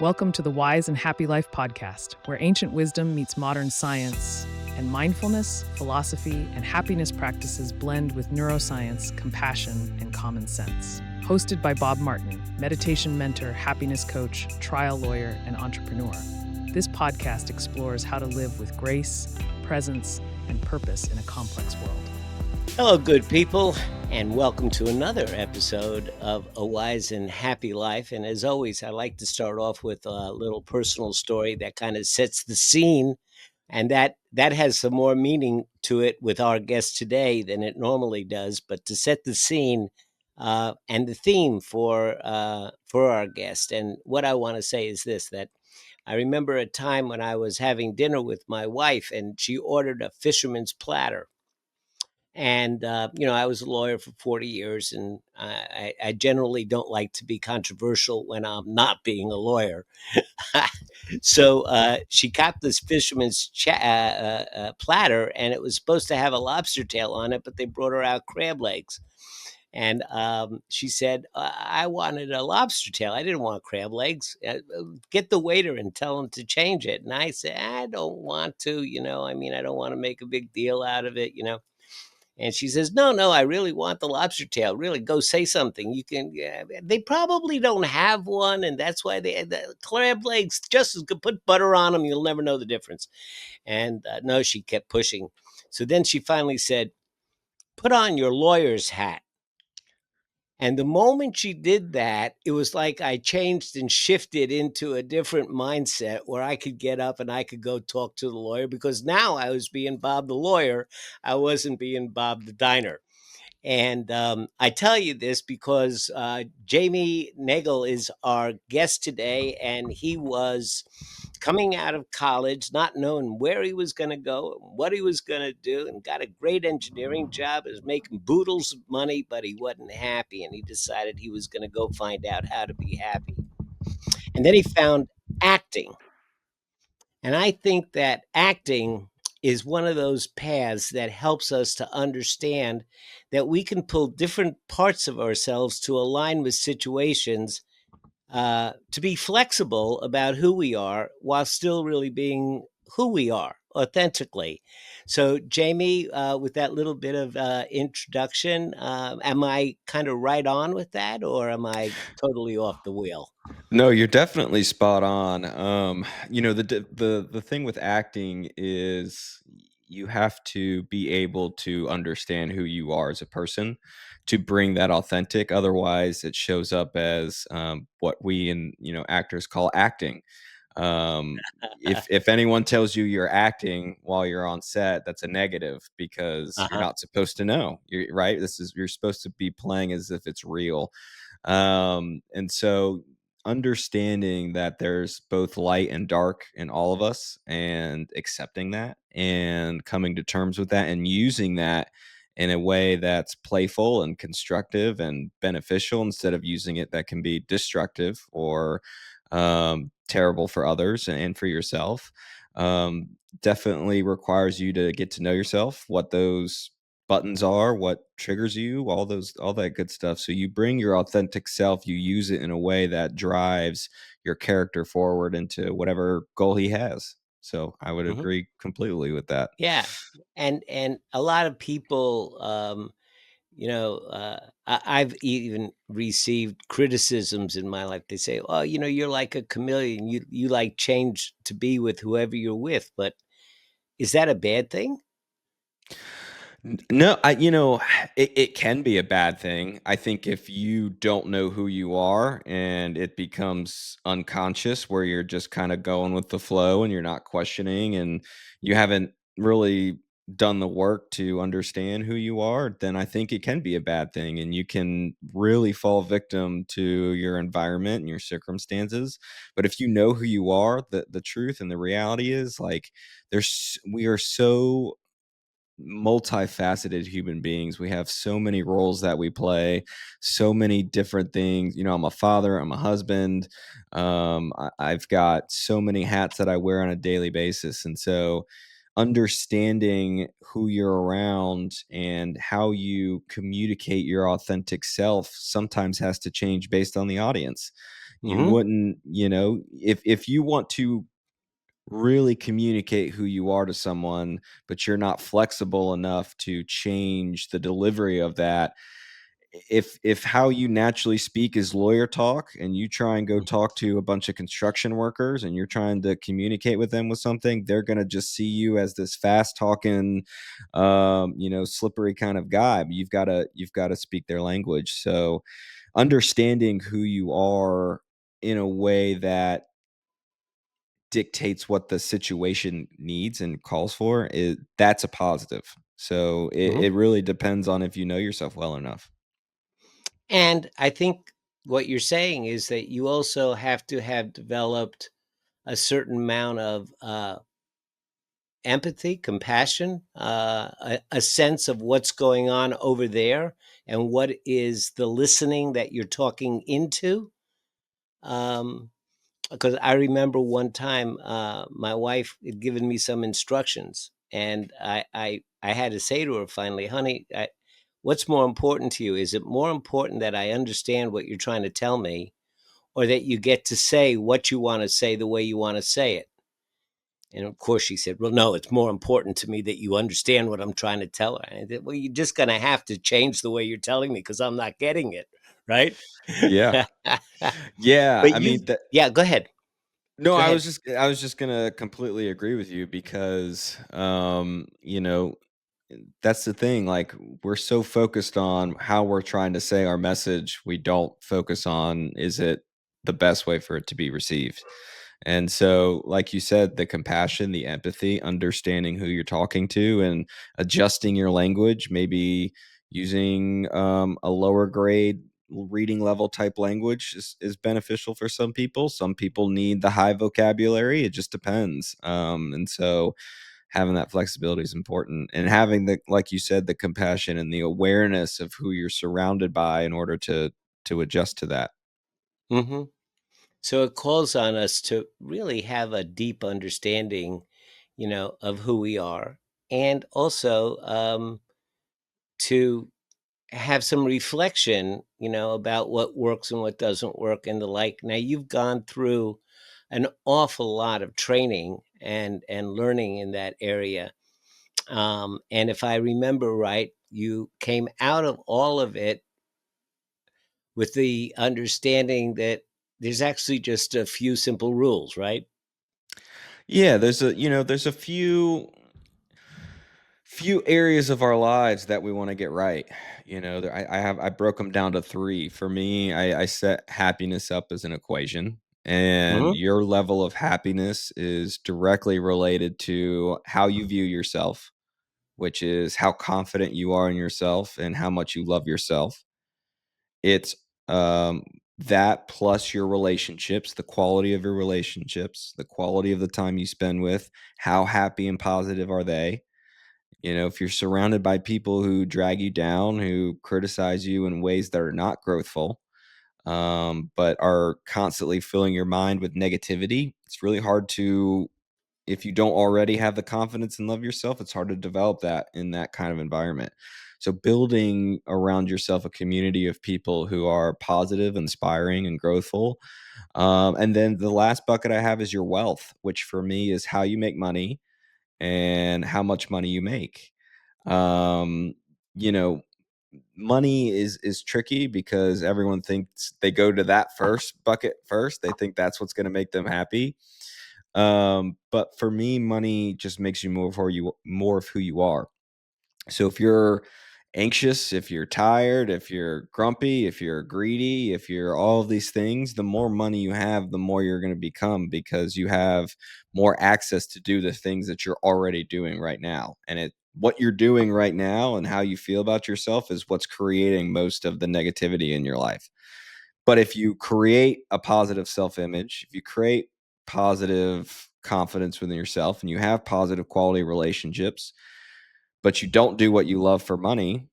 Welcome to the Wise and Happy Life podcast, where ancient wisdom meets modern science, and mindfulness, philosophy, and happiness practices blend with neuroscience, compassion, and common sense. Hosted by Bob Martin, meditation mentor, happiness coach, trial lawyer, and entrepreneur. This podcast explores how to live with grace, presence, and purpose in a complex world. Hello, good people, and welcome to another episode of A Wise and Happy Life. And as always, I like to start off with a little personal story that kind of sets the scene, and that has some more meaning to it with our guest today than it normally does. But to set the scene and the theme for our guest, and what I want to say is this: that I remember a time when I was having dinner with my wife, and she ordered a fisherman's platter. And, I was a lawyer for 40 years, and I generally don't like to be controversial when I'm not being a lawyer. So she got this fisherman's platter, and it was supposed to have a lobster tail on it, but they brought her out crab legs. And she said, I wanted a lobster tail. I didn't want crab legs. Get the waiter and tell him to change it. And I said, I don't want to, I don't want to make a big deal out of it. And she says, no, I really want the lobster tail. Really, go say something. You can. They probably don't have one, and that's why the crab legs just as good. Put butter on them. You'll never know the difference. And no, she kept pushing. So then she finally said, put on your lawyer's hat. And the moment she did that, it was like I changed and shifted into a different mindset where I could get up and I could go talk to the lawyer, because now I was being Bob the lawyer. I wasn't being Bob the diner. And I tell you this because Jamie Naegele is our guest today, and he was coming out of college, not knowing where he was going to go and what he was going to do, and got a great engineering job, was making boodles of money, but he wasn't happy, and he decided he was going to go find out how to be happy. And then he found acting. And I think that acting is one of those paths that helps us to understand that we can pull different parts of ourselves to align with situations, to be flexible about who we are while still really being who we are authentically. So, Jamie, with that little bit of introduction, am I kind of right on with that, or am I totally off the wheel? No, you're definitely spot on. The thing with acting is you have to be able to understand who you are as a person to bring that authentic. Otherwise, it shows up as what we in actors call acting. If anyone tells you you're acting while you're on set, that's a negative because you're Uh-huh. not supposed to know. You're right. You're supposed to be playing as if it's real. And so understanding that there's both light and dark in all of us and accepting that and coming to terms with that and using that in a way that's playful and constructive and beneficial instead of using it that can be destructive or terrible for others and for yourself. Definitely requires you to get to know yourself, what those buttons are, what triggers you, all that good stuff. So you bring your authentic self, you use it in a way that drives your character forward into whatever goal he has. So I would Mhm. agree completely with that. Yeah, and a lot of people, I've even received criticisms in my life. They say, "Oh, you're like a chameleon. You like change to be with whoever you're with." But is that a bad thing? No, it can be a bad thing. I think if you don't know who you are and it becomes unconscious where you're just kind of going with the flow and you're not questioning and you haven't really done the work to understand who you are, then I think it can be a bad thing and you can really fall victim to your environment and your circumstances. But if you know who you are, the truth and the reality is like we are so multifaceted human beings. We have so many roles that we play, so many different things. I'm a father, I'm a husband. I've got so many hats that I wear on a daily basis. And so understanding who you're around and how you communicate your authentic self sometimes has to change based on the audience. You Hmm. wouldn't, if you want to really communicate who you are to someone, but you're not flexible enough to change the delivery of that. If how you naturally speak is lawyer talk, and you try and go talk to a bunch of construction workers and you're trying to communicate with them with something, they're going to just see you as this fast talking, slippery kind of guy. But you've got to speak their language. So understanding who you are in a way that dictates what the situation needs and calls for, that's a positive. So Hmm. it really depends on if you know yourself well enough. And I think what you're saying is that you also have to have developed a certain amount of empathy, compassion, a sense of what's going on over there and what is the listening that you're talking into. Um, because I remember one time my wife had given me some instructions, and I had to say to her finally, honey, what's more important to you? Is it more important that I understand what you're trying to tell me, or that you get to say what you want to say the way you want to say it? And of course, she said, well, no, it's more important to me that you understand what I'm trying to tell her. And I said, well, you're just going to have to change the way you're telling me because I'm not getting it. Right. Yeah. But Yeah, I you, mean that. yeah, go ahead. No, Go I ahead. was just gonna completely agree with you because, that's the thing. Like, we're so focused on how we're trying to say our message, we don't focus on, is it the best way for it to be received? And so, like you said, the compassion, the empathy, understanding who you're talking to, and adjusting your language, maybe using a lower grade reading level type language is beneficial for some people. Some people need the high vocabulary. It just depends. And so having that flexibility is important, and having the, like you said, the compassion and the awareness of who you're surrounded by in order to adjust to that. Hmm. So it calls on us to really have a deep understanding, of who we are, and also to have some reflection, about what works and what doesn't work and the like. Now, you've gone through an awful lot of training and learning in that area. And if I remember right, you came out of all of it with the understanding that there's actually just a few simple rules, right? Yeah, there's a few areas of our lives that we want to get right. I broke them down to three. For me, I set happiness up as an equation, and Hmm. your level of happiness is directly related to how you view yourself, which is how confident you are in yourself and how much you love yourself. It's that plus your relationships, the quality of your relationships, the quality of the time you spend with, how happy and positive are they? If you're surrounded by people who drag you down, who criticize you in ways that are not growthful, but are constantly filling your mind with negativity, it's really hard to, if you don't already have the confidence and love yourself, it's hard to develop that in that kind of environment. So building around yourself a community of people who are positive, inspiring, and growthful. And then the last bucket I have is your wealth, which for me is how you make money and how much money you make. Um, you know, Money is tricky because everyone thinks they go to that first bucket first. They think that's what's going to make them happy. But for me, money just makes you more of who you are. So if you're anxious, if you're tired, if you're grumpy, if you're greedy, if you're all of these things, the more money you have, the more you're going to become, because you have more access to do the things that you're already doing right now. And what you're doing right now and how you feel about yourself is what's creating most of the negativity in your life. But if you create a positive self-image, if you create positive confidence within yourself, and you have positive quality relationships, but you don't do what you love for money,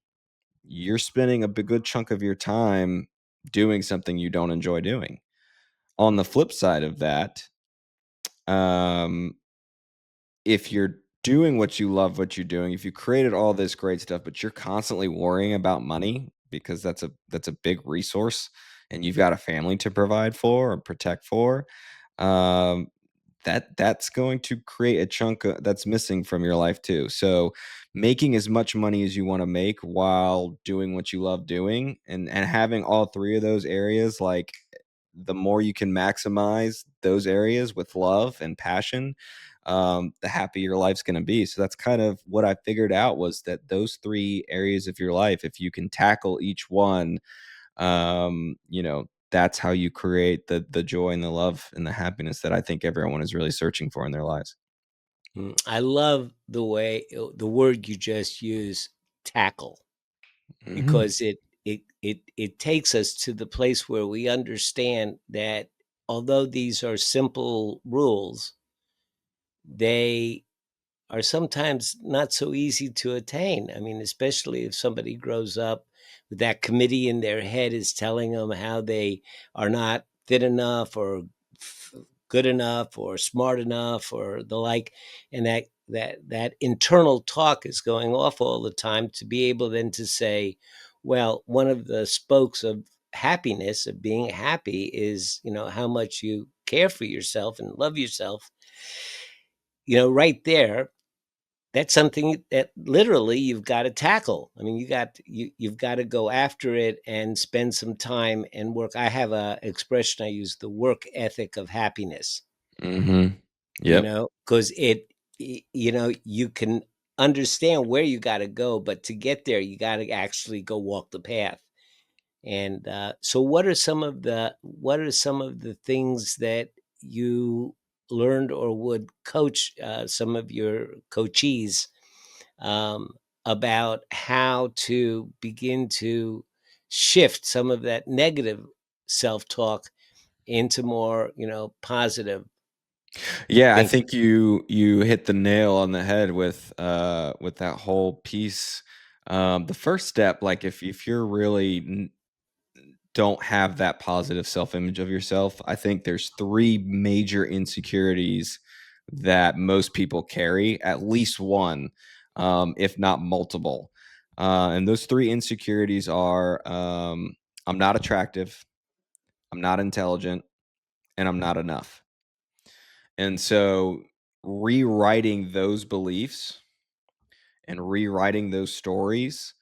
you're spending a good chunk of your time doing something you don't enjoy doing. On the flip side of that, um, if you're doing what you love, what you're doing, if you created all this great stuff, but you're constantly worrying about money, because that's a big resource and you've got a family to provide for or protect for, um, that's going to create a chunk that's missing from your life too. So making as much money as you want to make while doing what you love doing, and having all three of those areas, like the more you can maximize those areas with love and passion, the happier your life's going to be. So that's kind of what I figured out, was that those three areas of your life, if you can tackle each one, that's how you create the joy and the love and the happiness that I think everyone is really searching for in their lives. I love the word you just used, tackle, Hmm. because it takes us to the place where we understand that although these are simple rules, they are sometimes not so easy to attain. I mean, especially if somebody grows up with that committee in their head is telling them how they are not fit enough or f- good enough or smart enough or the like, and that internal talk is going off all the time, to be able then to say, well, one of the spokes of happiness, of being happy, is, how much you care for yourself and love yourself. Right there, that's something that literally you've got to tackle. I mean, you've got to go after it and spend some time and work. I have a expression I use: the work ethic of happiness. Hmm. Yep. Because you can understand where you got to go, but to get there, you got to actually go walk the path. And so, what are some of the things that you learned or would coach some of your coachees um, about how to begin to shift some of that negative self-talk into more, positive Yeah, I thinking? think you hit the nail on the head with that whole piece. The first step, like if you're really don't have that positive self-image of yourself, I think there's three major insecurities that most people carry, at least one, if not multiple. And those three insecurities are, I'm not attractive, I'm not intelligent, and I'm not enough. And so rewriting those beliefs and rewriting those stories,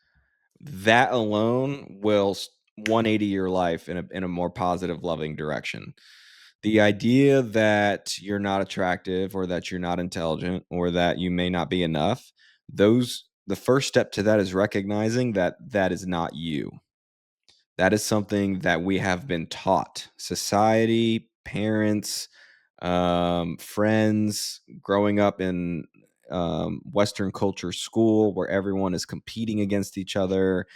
that alone will 180 your life in a more positive, loving direction. The idea that you're not attractive or that you're not intelligent or that you may not be enough, the first step to that is recognizing that that is not you. That is something that we have been taught. Society, parents, friends, growing up in Western culture school where everyone is competing against each other.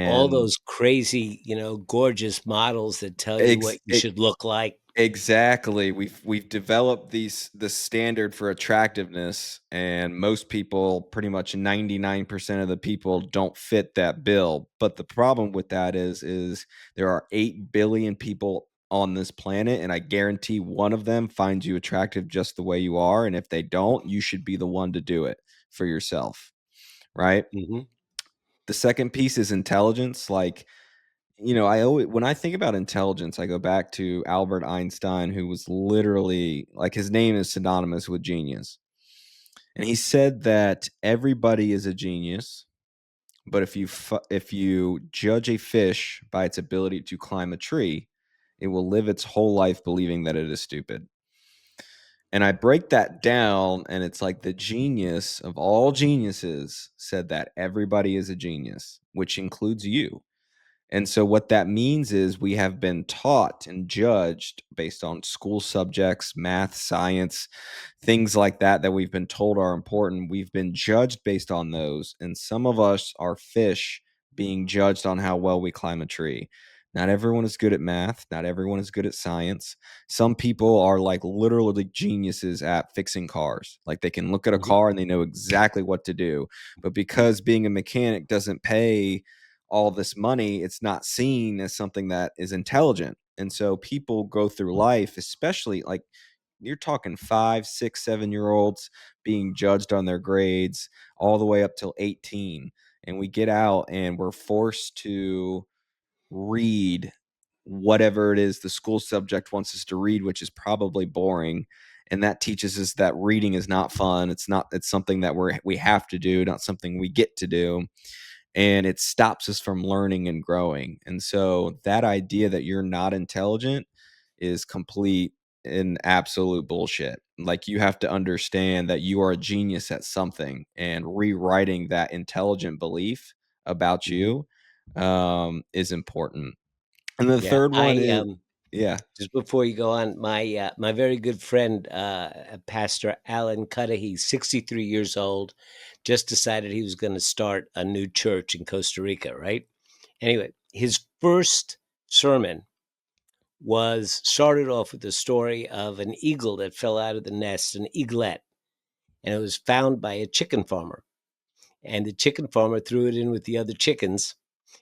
All And those crazy, gorgeous models that tell you what ex- you should look like. Exactly. We've developed the standard for attractiveness, and most people, pretty much 99% of the people, don't fit that bill. But the problem with that is there are 8 billion people on this planet, and I guarantee one of them finds you attractive just the way you are. And if they don't, you should be the one to do it for yourself, right? Hmm. The second piece is intelligence. Like, I always, when I think about intelligence, I go back to Albert Einstein, who was literally, like, his name is synonymous with genius. And he said that everybody is a genius, but if you judge a fish by its ability to climb a tree, it will live its whole life believing that it is stupid. And I break that down, and it's like the genius of all geniuses said that everybody is a genius, which includes you. And so what that means is we have been taught and judged based on school subjects, math, science, things like that that we've been told are important. We've been judged based on those. And some of us are fish being judged on how well we climb a tree. Not everyone is good at math. Not everyone is good at science. Some people are like literally geniuses at fixing cars. Like they can look at a Hmm. car and they know exactly what to do. But because being a mechanic doesn't pay all this money, it's not seen as something that is intelligent. And so people go through life, especially like you're talking 5, 6, 7 year olds being judged on their grades all the way up till 18. And we get out and we're forced to read whatever it is the school subject wants us to read, which is probably boring. And that teaches us that reading is not fun. It's something that we have to do, not something we get to do. And it stops us from learning and growing. And so that idea that you're not intelligent is complete and absolute bullshit. Like, you have to understand that you are a genius at something, and rewriting that intelligent belief about Mhm. you is important. And the Yeah, third one is, yeah, just before you go on, my very good friend, Pastor Alan Cudahy, 63 years old, just decided he was going to start a new church in Costa Rica, right? Anyway, his first sermon was started off with the story of an eagle that fell out of the nest, an eaglet, and it was found by a chicken farmer. And the chicken farmer threw it in with the other chickens,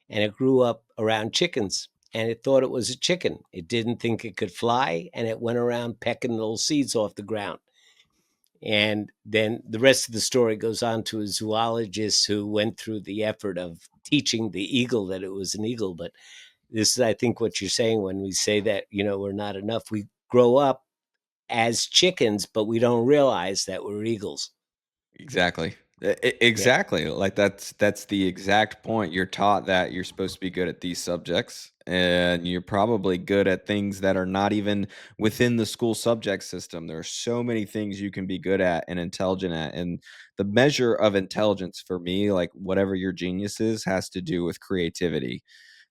and it grew up around chickens. And it thought it was a chicken. It didn't think it could fly, and it went around pecking little seeds off the ground. And then the rest of the story goes on to a zoologist who went through the effort of teaching the eagle that it was an eagle. But this is, I think, what you're saying when we say that, we're not enough. We grow up as chickens, but we don't realize that we're eagles. exactly. Yeah. Exactly. Like, that's the exact point. You're taught that you're supposed to be good at these subjects, and you're probably good at things that are not even within the school subject system. There are so many things you can be good at and intelligent at. And the measure of intelligence for me, like whatever your genius is, has to do with creativity.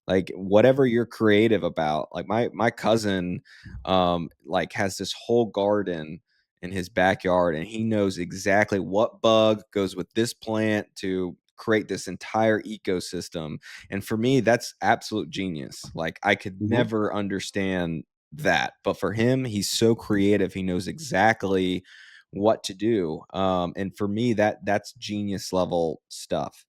Like, whatever you're creative about. Like, my cousin like has this whole garden in his backyard, and he knows exactly what bug goes with this plant to create this entire ecosystem. And for me, that's absolute genius. Like, I could Hmm. never understand that, but for him, he's so creative. He knows exactly what to do. And for me, that's genius level stuff.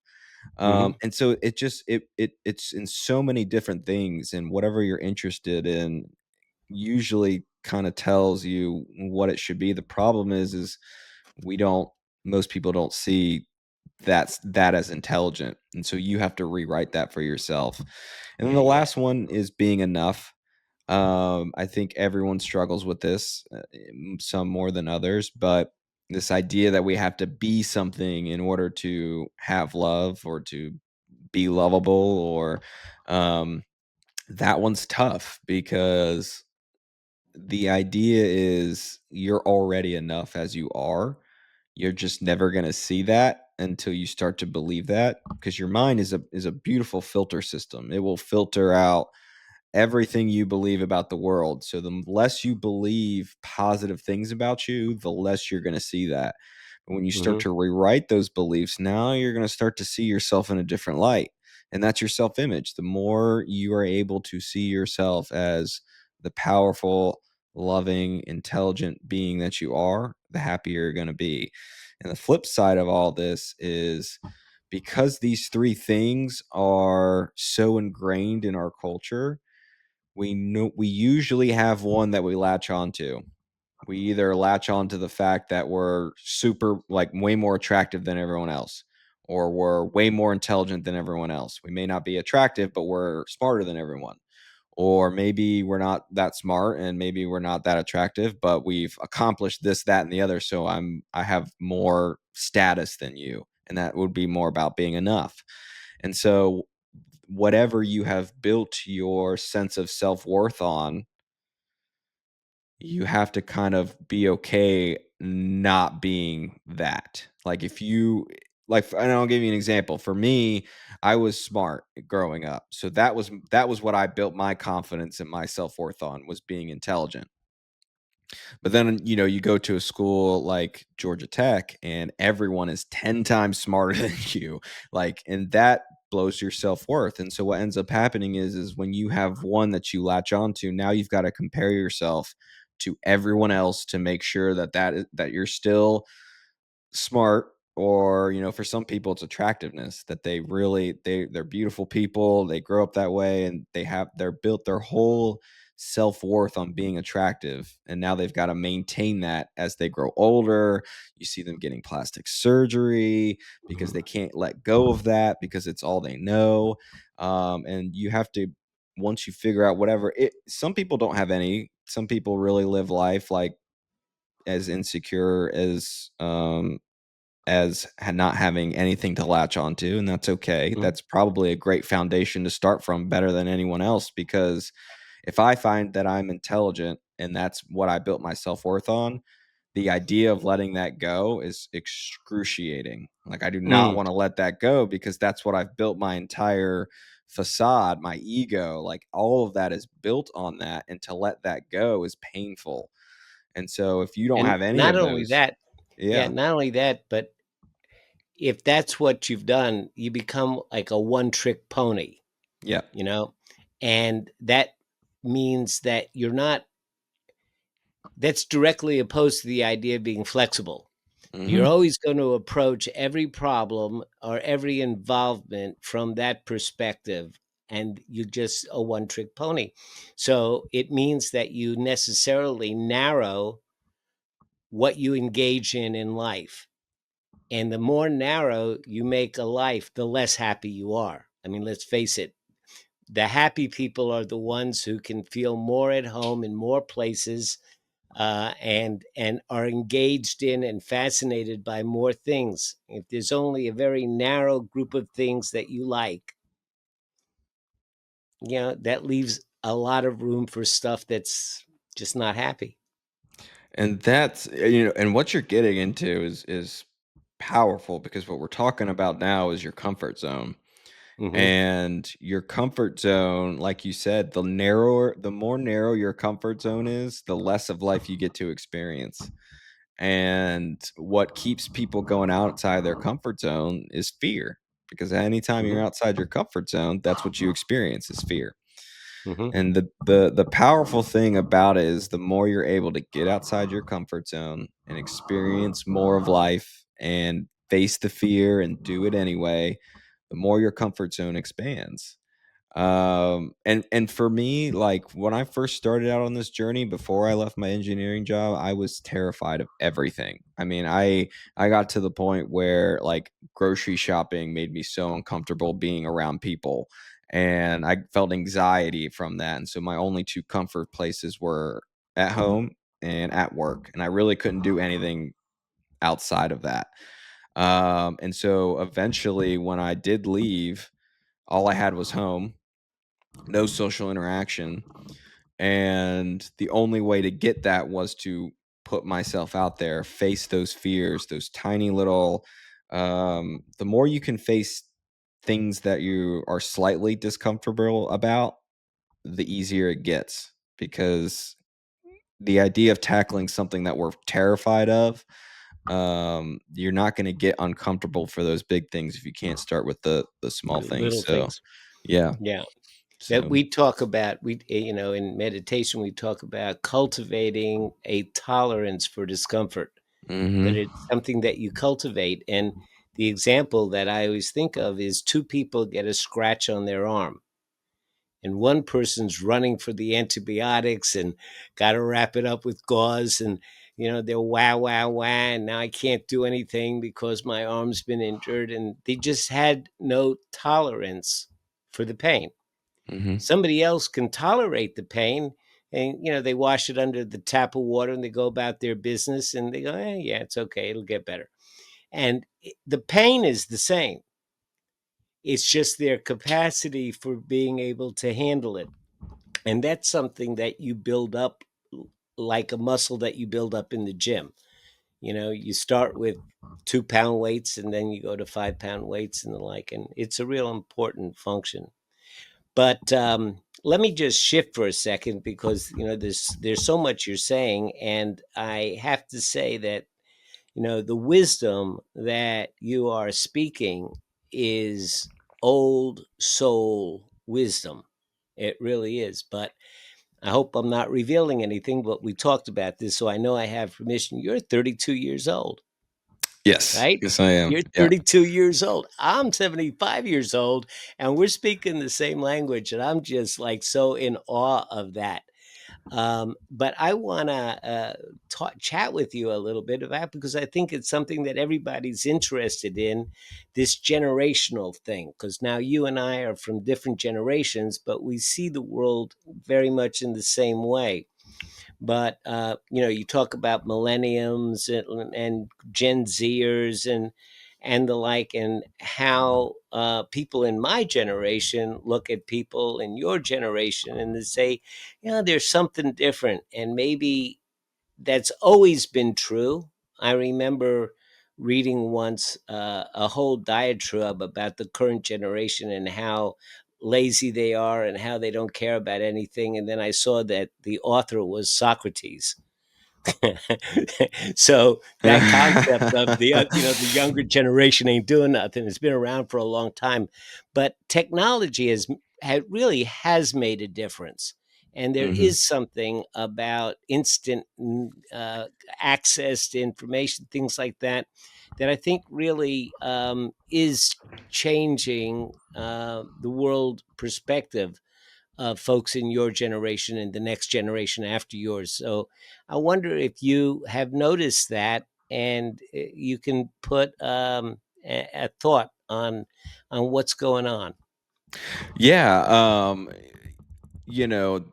Hmm. And so it just it's in so many different things, and whatever you're interested in usually kind of tells you what it should be. The problem is we don't most people don't see that as intelligent, and so you have to rewrite that for yourself. And then Yeah, the yeah. last one is being enough. I think everyone struggles with this, some more than others, but this idea that we have to be something in order to have love or to be lovable, or um, that one's tough, because the idea is you're already enough as you are. You're just never going to see that until you start to believe that, because your mind is a beautiful filter system. It will filter out everything you believe about the world. So the less you believe positive things about you, the less you're going to see that. But when you start Hmm. to rewrite those beliefs, now you're going to start to see yourself in a different light. And that's your self image. The more you are able to see yourself as the powerful, loving, intelligent being that you are, the happier you're going to be. And the flip side of all this is, because these three things are so ingrained in our culture, we usually have one that we latch onto. We either latch on to the fact that we're super, like, way more attractive than everyone else, or we're way more intelligent than everyone else. We may not be attractive, but we're smarter than everyone. Or maybe we're not that smart, and maybe we're not that attractive, but we've accomplished this, that, and the other. So I have more status than you. And that would be more about being enough. And so whatever you have built your sense of self-worth on, you have to kind of be okay not being that. Like, if you, like, and I'll give you an example. For me, I was smart growing up. So that was what I built my confidence and my self-worth on, was being intelligent. But then, you go to a school like Georgia Tech, and everyone is 10 times smarter than you. Like, and that blows your self-worth. And so what ends up happening is when you have one that you latch onto, now you've got to compare yourself to everyone else to make sure that you're still smart. Or, for some people it's attractiveness, that they're beautiful people, they grow up that way, and they're built their whole self-worth on being attractive, and now they've got to maintain that as they grow older. You see them getting plastic surgery because Hmm. they can't let go of that, because it's all they know. And you have to once you figure out whatever it, some people don't have any, some people really live life like as insecure as not having anything to latch onto, and that's okay. Mm. That's probably a great foundation to start from, better than anyone else, because if I find that I'm intelligent and that's what I built my self-worth on, the idea of letting that go is excruciating. Like, I do not Mm. want to let that go because that's what I've built my entire facade, my ego, like all of that is built on that. And to let that go is painful. And so if you don't And have any not of only those, that, yeah, yeah, not only that, but if that's what you've done, you become like a one-trick pony, yeah, you know? And that means that you're not, that's directly opposed to the idea of being flexible. You're hmm always going to approach every problem or every involvement from that perspective, and you're just a one-trick pony. So it means that you necessarily narrow what you engage in life. And the more narrow you make a life, the less happy you are. I mean, let's face it, the happy people are the ones who can feel more at home in more places, and are engaged in and fascinated by more things. If there's only a very narrow group of things that you like, that leaves a lot of room for stuff that's just not happy. and that's and what you're getting into is powerful, because what we're talking about now is your comfort zone. Hmm. And your comfort zone, like you said, the more narrow your comfort zone is, the less of life you get to experience. And what keeps people going outside their comfort zone is fear, because anytime you're Hmm. outside your comfort zone, that's what you experience is fear. Hmm. And the powerful thing about it is the more you're able to get outside your comfort zone and experience more of life and face the fear and do it anyway, the more your comfort zone expands. And for me, like when I first started out on this journey before I left my engineering job, I was terrified of everything. I mean, I got to the point where like grocery shopping made me so uncomfortable being around people, and I felt anxiety from that. And so my only two comfort places were at home and at work, and I really couldn't do anything outside of that. And so eventually when I did leave, all I had was home, no social interaction. And the only way to get that was to put myself out there, face those fears, those tiny little, the more you can face things that you are slightly discomfortable about, the easier it gets. Because the idea of tackling something that we're terrified of, you're not going to get uncomfortable for those big things if you can't start with the small things. Little So, things. yeah. Yeah. That So, we talk about, in meditation, we talk about cultivating a tolerance for discomfort, that mhm. it's something that you cultivate. And the example that I always think of is two people get a scratch on their arm, and one person's running for the antibiotics and got to wrap it up with gauze, and they're wow wow wow, and now I can't do anything because my arm's been injured, and they just had no tolerance for the pain. Mhm. Somebody else can tolerate the pain, and they wash it under the tap of water, and they go about their business, and they go, yeah, it's okay, it'll get better. And the pain is the same. It's just their capacity for being able to handle it. And that's something that you build up, like a muscle that you build up in the gym. You start with 2-pound weights, and then you go to 5-pound weights and the like. And it's a real important function. But let me just shift for a second, because there's so much you're saying, and I have to say that the wisdom that you are speaking is old soul wisdom. It really is. But I hope I'm not revealing anything, but we talked about this, so I know I have permission. You're 32 years old, Yes. right? Yes, I am. You're Yeah. 32 years old. I'm 75 years old, and we're speaking the same language. And I'm just like so in awe of that. But I want to chat with you a little bit about, because I think it's something that everybody's interested in, this generational thing. Because now you and I are from different generations, but we see the world very much in the same way. But you talk about millenniums and Gen Zers and the like, and how people in my generation look at people in your generation and they say, there's something different, and maybe that's always been true. I remember reading once a whole diatribe about the current generation and how lazy they are and how they don't care about anything. And then I saw that the author was Socrates. So that concept of the younger generation ain't doing nothing, it's been around for a long time, but technology really has made a difference, and there Mhm. is something about instant access to information, things like that, that I think really is changing the world perspective of folks in your generation and the next generation after yours. So I wonder if you have noticed that, and you can put a thought on what's going on. Yeah, you know,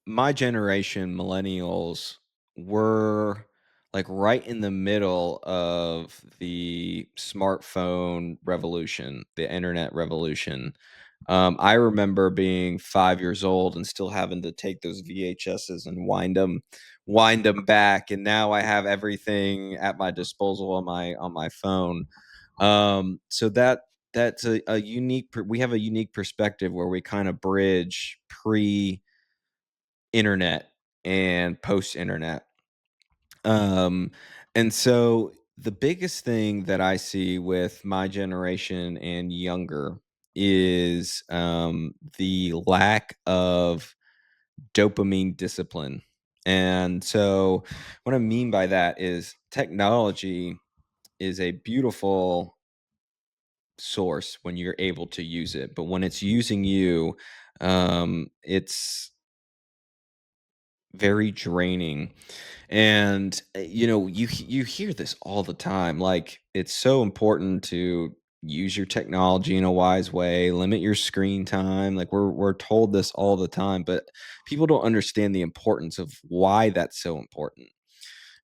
my generation, millennials, were like right in the middle of the smartphone revolution, the internet revolution. I remember being 5 years old and still having to take those VHSs and wind them back, and now I have everything at my disposal on my phone. So that's a unique we have a unique perspective where we kind of bridge pre-internet and post-internet. Um, and so the biggest thing that I see with my generation and younger is the lack of dopamine discipline. And so what I mean by that is technology is a beautiful source when you're able to use it, but when it's using you, it's very draining. And you hear this all the time, like it's so important to use your technology in a wise way, limit your screen time. Like we're told this all the time, but people don't understand the importance of why that's so important.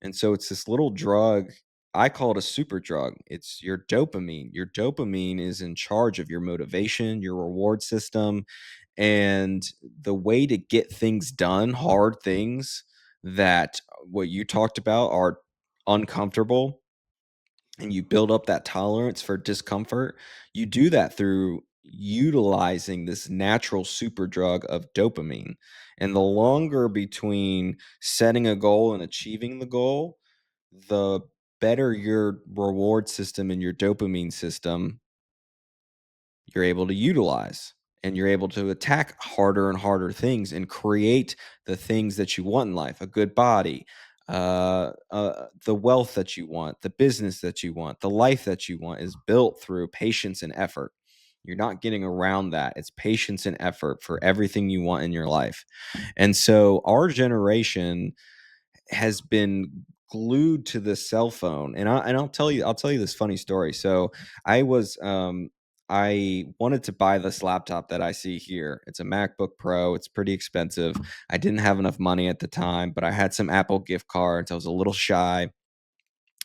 And so it's this little drug. I call it a super drug. It's your dopamine. Your dopamine is in charge of your motivation, your reward system, and the way to get things done, hard things that what you talked about are uncomfortable, and you build up that tolerance for discomfort. You do that through utilizing this natural super drug of dopamine. And the longer between setting a goal and achieving the goal, the better your reward system and your dopamine system you're able to utilize. And you're able to attack harder and harder things and create the things that you want in life: a good body, the wealth that you want, the business that you want, the life that you want is built through patience and effort. You're not getting around that. It's patience and effort for everything you want in your life. And so our generation has been glued to the cell phone. And I'll tell you this funny story. So I was I wanted to buy this laptop that I see here. It's a MacBook Pro. It's pretty expensive. I didn't have enough money at the time, but I had some Apple gift cards. I was a little shy.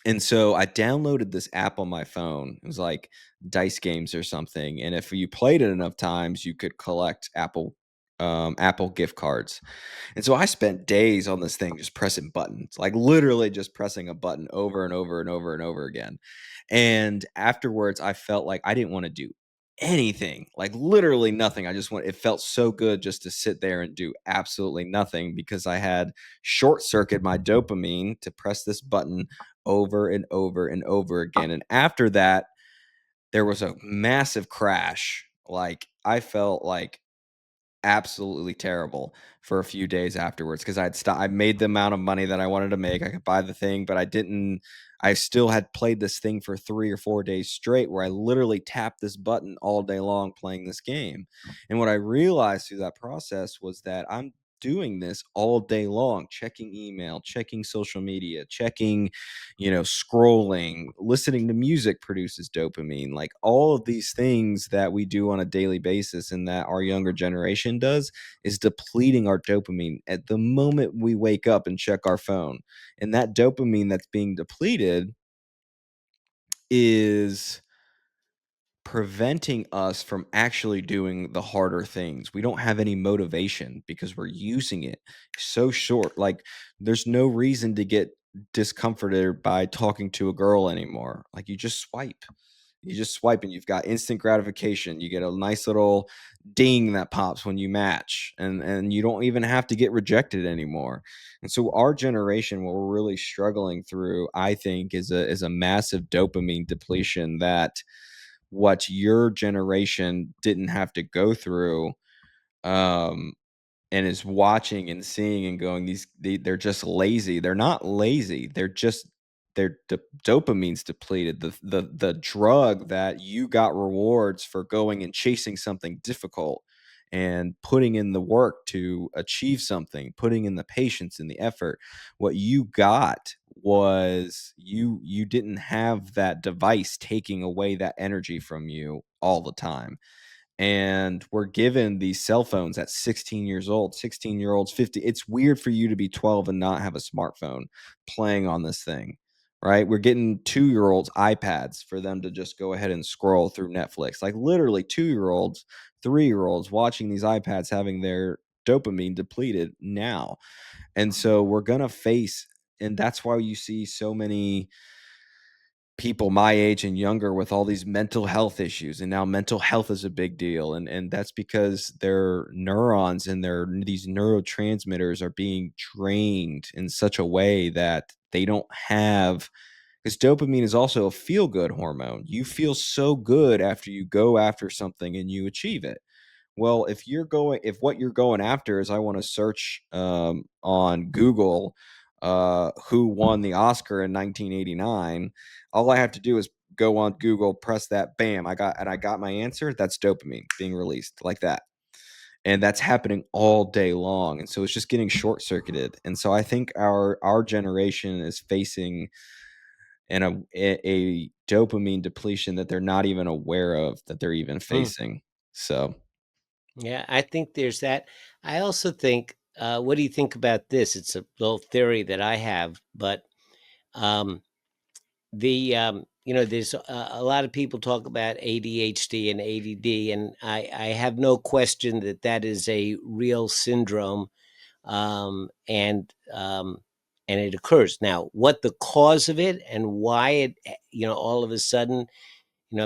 And so I downloaded this app on my phone. It was like dice games or something. And if you played it enough times, you could collect Apple gift cards. And so I spent days on this thing just pressing buttons, like literally just pressing a button over and over and over and over again. And afterwards, I felt like I didn't want to do anything, like literally nothing. It felt so good just to sit there and do absolutely nothing because I had short circuited my dopamine to press this button over and over and over again. And after that, there was a massive crash. Like I felt like absolutely terrible for a few days afterwards because I made the amount of money that I wanted to make. I could buy the thing, but I still had played this thing for 3 or 4 days straight where I literally tapped this button all day long playing this game. And what I realized through that process was that doing this all day long, checking email, checking social media, checking, scrolling, listening to music produces dopamine. Like all of these things that we do on a daily basis and that our younger generation does is depleting our dopamine at the moment we wake up and check our phone. And that dopamine that's being depleted is preventing us from actually doing the harder things. We don't have any motivation because we're using it so short. Like there's no reason to get discomforted by talking to a girl anymore. Like you just swipe. You just swipe and you've got instant gratification. You get a nice little ding that pops when you match, and you don't even have to get rejected anymore. And so our generation, what we're really struggling through, I think, is a massive dopamine depletion that what your generation didn't have to go through, um, and is watching and seeing and going, they're just lazy. They're not lazy. They're just their dopamine's depleted. The drug that you got rewards for going and chasing something difficult and putting in the work to achieve something, putting in the patience and the effort. What you got was you didn't have that device taking away that energy from you all the time. And we're given these cell phones at 16 years old, 16-year-olds, 50. It's weird for you to be 12 and not have a smartphone playing on this thing, right? We're getting 2-year-olds iPads for them to just go ahead and scroll through Netflix. Like literally 2-year-olds, 3-year-olds watching these iPads having their dopamine depleted now. And so we're going to face, and that's why you see so many people my age and younger with all these mental health issues, and now mental health is a big deal, and that's because their neurons and these neurotransmitters are being drained in such a way that they don't have, because dopamine is also a feel good hormone. You feel so good after you go after something and you achieve it. Well, if what you're going after is, I want to search on Google who won the Oscar in 1989, all I have to do is go on Google, press that, bam, I got my answer. That's dopamine being released like that. And that's happening all day long. And so it's just getting short circuited. And so I think our generation is facing a dopamine depletion that they're not even aware of that they're even Mm. facing. So Yeah, I think there's that. I also think, what do you think about this? It's a little theory that I have, but um, there's a lot of people talk about ADHD and ADD, and I have no question that that is a real syndrome, and it occurs. Now, what the cause of it and why it, all of a sudden,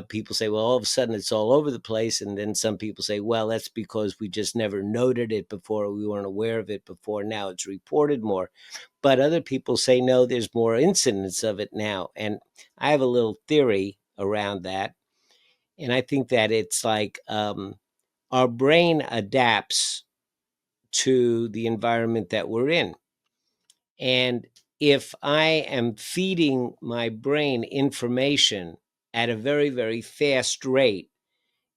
people say, well, all of a sudden it's all over the place. And then some people say, well, that's because we just never noted it before. We weren't aware of it before. Now it's reported more. But other people say, no, there's more incidents of it now. And I have a little theory around that. And I think that it's like our brain adapts to the environment that we're in. And if I am feeding my brain information at a very, very fast rate,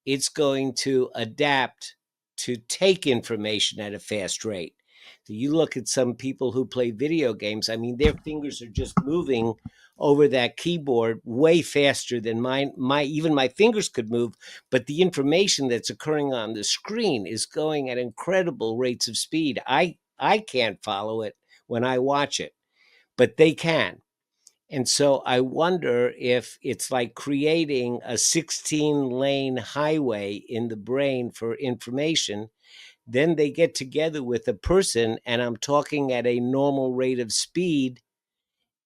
it's going to adapt to take information at a fast rate. So you look at some people who play video games, I mean, their fingers are just moving over that keyboard way faster than mine. Even my fingers could move, but the information that's occurring on the screen is going at incredible rates of speed. I can't follow it when I watch it, but they can. And so I wonder if it's like creating a 16-lane highway in the brain for information. Then they get together with a person, and I'm talking at a normal rate of speed.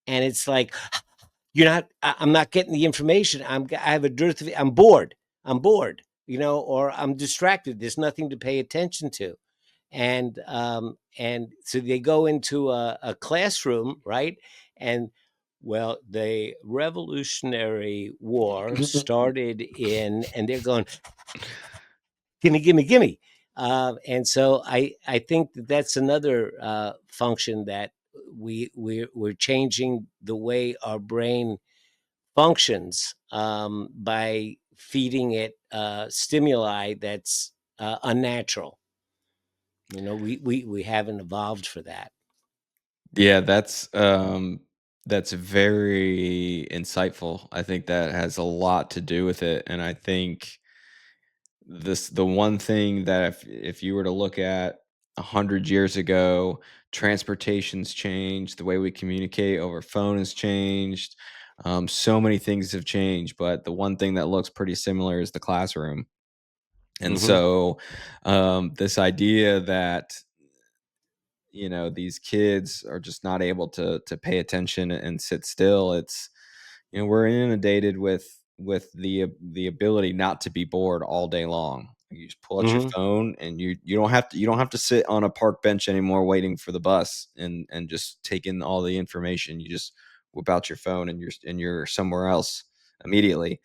And it's like, I'm not getting the information. I have a dearth of, I'm bored, or I'm distracted. There's nothing to pay attention to. And so they go into a classroom, right? And well, the Revolutionary War started and they're going, gimme, gimme, gimme. And so I think that that's another function that we're changing the way our brain functions by feeding it stimuli that's unnatural. We haven't evolved for that. Yeah, that's very insightful. I think that has a lot to do with it, and I think the one thing that if you were to look at 100 years ago, transportation's changed, the way we communicate over phone has changed. So many things have changed, but the one thing that looks pretty similar is the classroom. And Hmm. so, this idea that these kids are just not able to pay attention and sit still. It's we're inundated with the ability not to be bored all day long. You just pull out your Hmm. phone and you don't have to sit on a park bench anymore waiting for the bus and just take in all the information. You just whip out your phone and you're somewhere else immediately.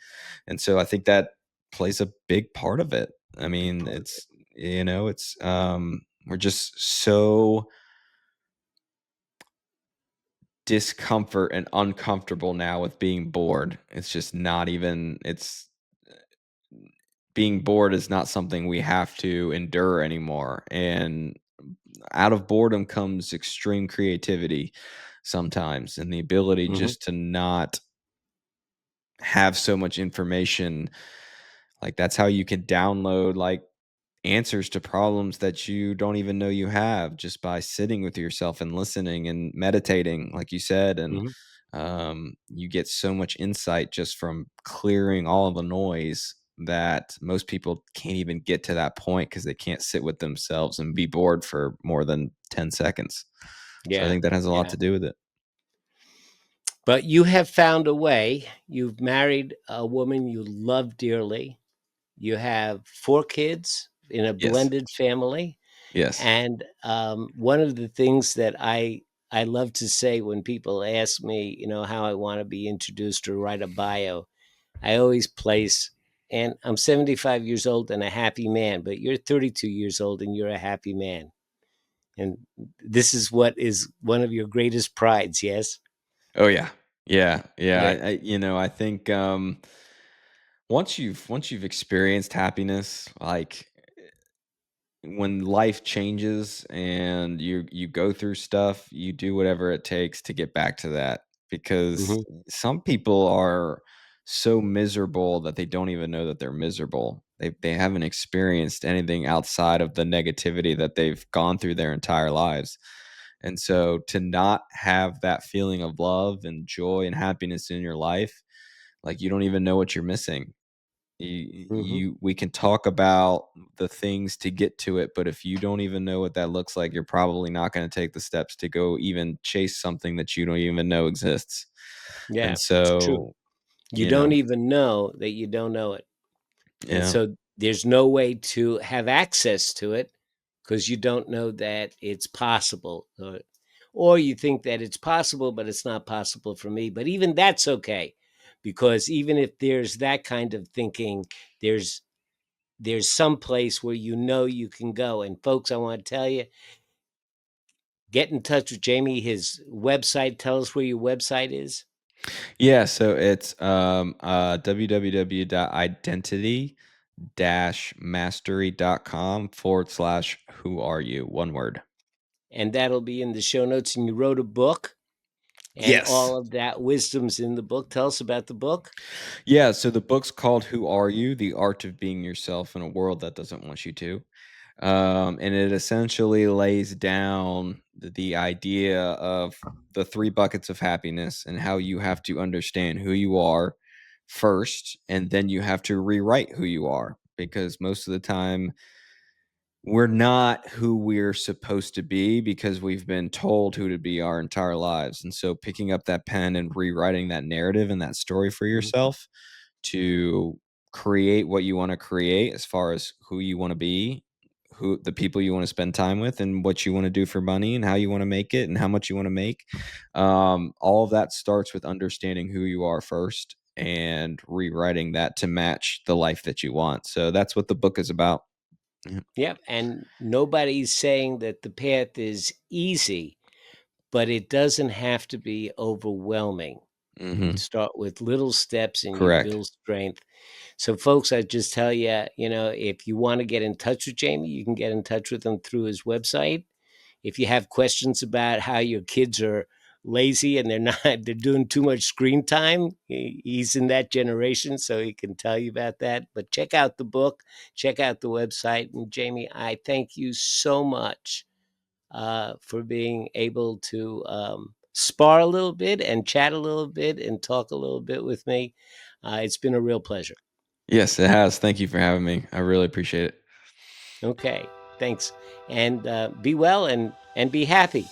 And so I think that plays a big part of it. I Big mean, part of it. it's we're just so discomfort and uncomfortable now with being bored. It's just not even it's being bored is not something we have to endure anymore. And out of boredom comes extreme creativity sometimes, and the ability Hmm. just to not have so much information. Like that's how you can download like answers to problems that you don't even know you have just by sitting with yourself and listening and meditating, like you said. And Hmm. you get so much insight just from clearing all of the noise that most people can't even get to that point because they can't sit with themselves and be bored for more than 10 seconds. So I Yeah, think that has a lot yeah. to do with it. But you have found a way. You've married a woman you love dearly. You have 4 kids in a Yes. blended family. Yes. And one of the things that I love to say when people ask me, how I want to be introduced or write a bio, I always place, and I'm 75 years old and a happy man, but you're 32 years old and you're a happy man. And this is what is one of your greatest prides, yes? Oh yeah. Yeah. Yeah. Yeah. I think once you've experienced happiness, like when life changes and you go through stuff, you do whatever it takes to get back to that, because Hmm. some people are so miserable that they don't even know that they're miserable. They haven't experienced anything outside of the negativity that they've gone through their entire lives. And so to not have that feeling of love and joy and happiness in your life, like you don't even know what you're missing. Hmm. We can talk about the things to get to it, but if you don't even know what that looks like, you're probably not going to take the steps to go even chase something that you don't even know exists. Yeah, And it's true. so, You you know, don't even know that you don't know it. And yeah. so there's no way to have access to it because you don't know that it's possible. Or you think that it's possible, but it's not possible for me. But even that's okay, because even if there's that kind of thinking, there's there's some place where you can go. And folks, I want to tell you, get in touch with Jamie. His website, tell us where your website is. Yeah, so it's www.identity-mastery.com/ who are you, one word. And that'll be in the show notes. And you wrote a book, and Yes. all of that wisdom's in the book. Tell us about the book. Yeah, so the book's called Who Are You? The Art of Being Yourself in a World That Doesn't Want You to. And it essentially lays down the idea of the three buckets of happiness and how you have to understand who you are first, and then you have to rewrite who you are, because most of the time we're not who we're supposed to be because we've been told who to be our entire lives. And so picking up that pen and rewriting that narrative and that story for Mhm. yourself to create what you want to create as far as who you want to be, who the people you want to spend time with, and what you want to do for money and how you want to make it and how much you want to make. All of that starts with understanding who you are first and rewriting that to match the life that you want. So that's what the book is about. Yeah. Yep. And nobody's saying that the path is easy, but it doesn't have to be overwhelming. Hmm. Start with little steps and you Correct. build strength. So, folks, I just tell you, if you want to get in touch with Jamie, you can get in touch with him through his website. If you have questions about how your kids are lazy and they're doing too much screen time, he's in that generation, so he can tell you about that. But check out the book, check out the website. And Jamie, I thank you so much for being able to spar a little bit and chat a little bit and talk a little bit with me. It's been a real pleasure. Yes, it has. Thank you for having me. I really appreciate it. Okay, thanks. And be well and be happy.